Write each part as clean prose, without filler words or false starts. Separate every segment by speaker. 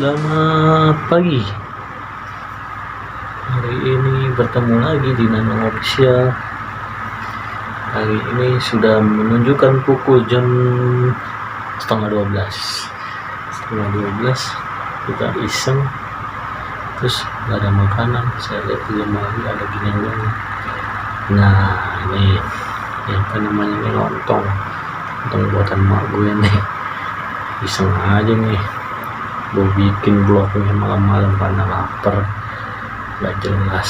Speaker 1: Selamat pagi. Hari ini bertemu lagi di Nanang Official. Hari ini sudah menunjukkan pukul jam setengah 12. Kita iseng, terus gak ada makanan. Saya lihat di lemari ada gini. Nah, ini yang namanya ini lontong buatan mak gue nih. Iseng aja nih, gue bikin vlognya malam-malam karena lapar, gak jelas.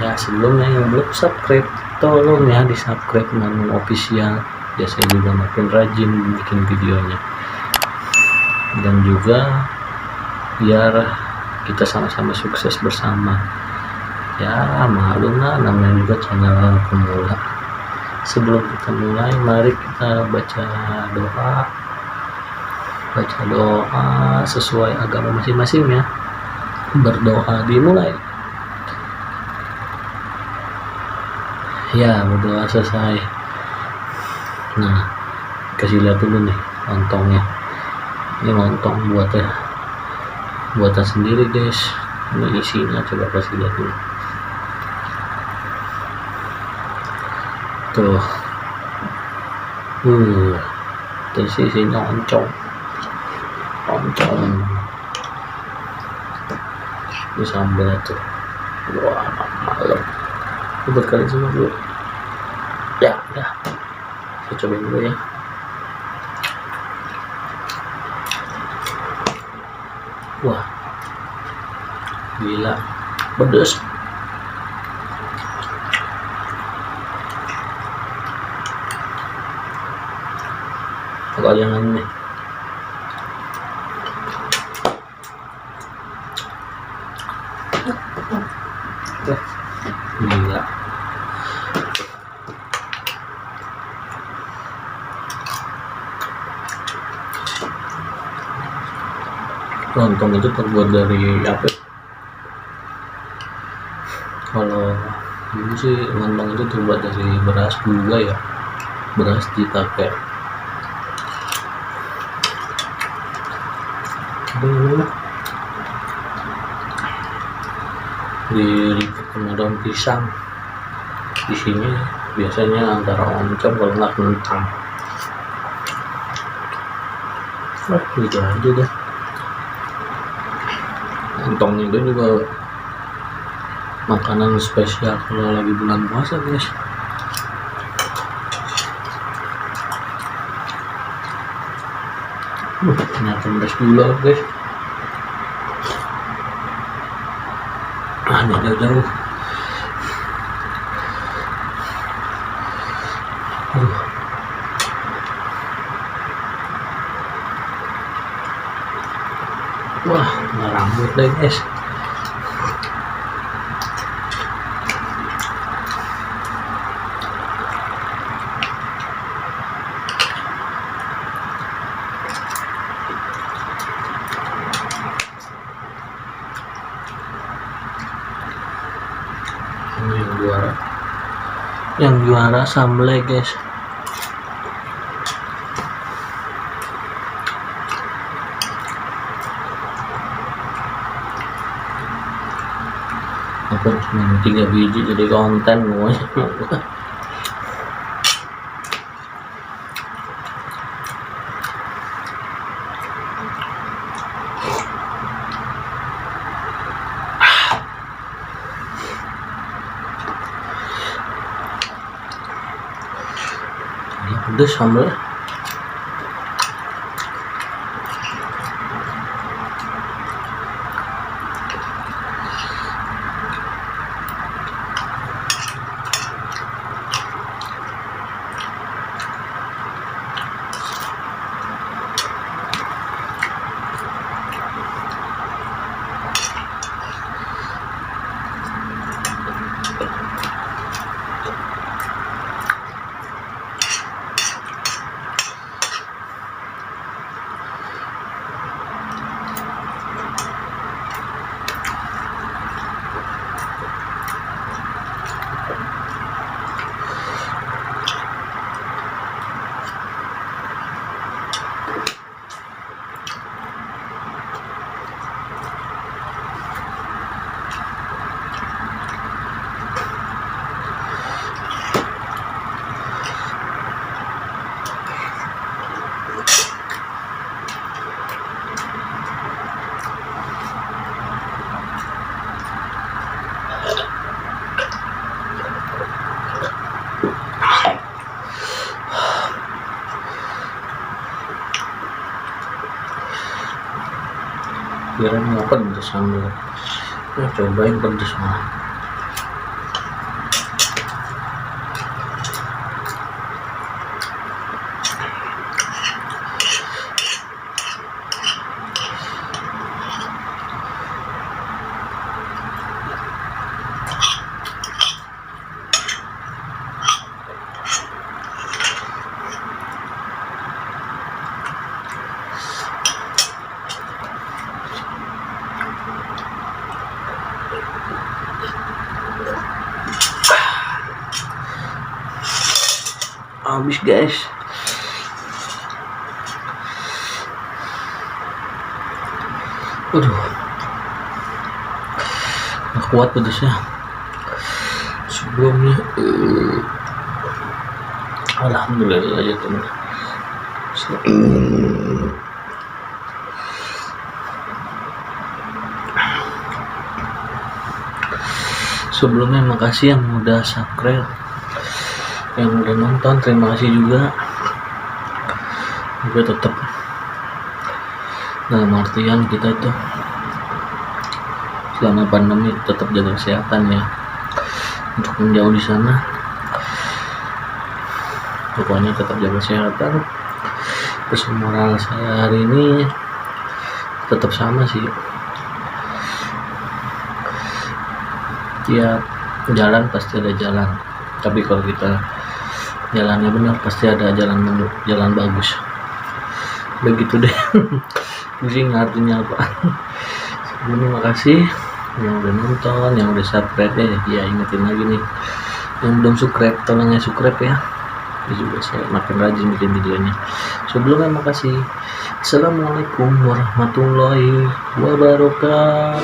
Speaker 1: Ya, sebelumnya yang belum subscribe, tolong ya di subscribe Nanang Official, biar saya juga makin rajin bikin videonya, dan juga biar kita sama-sama sukses bersama. Ya maklum lah, namanya juga channel pemula. Sebelum kita mulai, mari kita baca doa sesuai agama masing-masing ya. Berdoa dimulai. Ya, berdoa selesai. Nah, kasih lihat dulu nih lontongnya. Ini lontong buatan sendiri guys. Ini isinya coba kasih lihat dulu. Tuh. Terus isinya oncom. Ini sambal tuh. Wah, malam. Ini berkali semua dulu. Ya, udah. Saya cobain dulu ya. Wah, gila, pedas. Kalau yang ini gila. Lontong itu terbuat dari apa? Kalau ini sih lontong itu terbuat dari beras juga ya, beras dipakai dilipet sama daun pisang. Di sini biasanya antara oncom kalau nggak kentang. Gitu aja deh. Lontong itu juga makanan spesial kalau lagi bulan puasa guys. Ternyata pedas gula guys. Ini jauh-jauh. Wah, ngerambut deh guys. Yang juara sambal guys. Aku cuma 3 biji jadi konten semuanya. Pedas sambal. kira mau pedes sambal. Nah, cobain pedes mah. Habis guys. Aduh, nggak kuat pedasnya. Sebelumnya alhamdulillah ya teman. Sebelumnya makasih yang udah subscribe, yang udah nonton, terima kasih juga. Gue tetap dalam artian kita tuh selama pandemi tetap jaga kesehatan ya, untuk menjauh di sana. Pokoknya tetap jaga kesehatan. Terus moral saya hari ini tetap sama sih. Tiap jalan pasti ada jalan, tapi kalau kita jalannya benar pasti ada jalan bagus. Begitu deh. Pusing artinya apa. Sebelumnya makasih yang udah nonton, yang udah subscribe ya ingetin lagi nih, yang belum subscribe tolong ya subscribe ya. Ini juga saya makin rajin bikin videonya. Sebelumnya makasih. Assalamualaikum warahmatullahi wabarakatuh.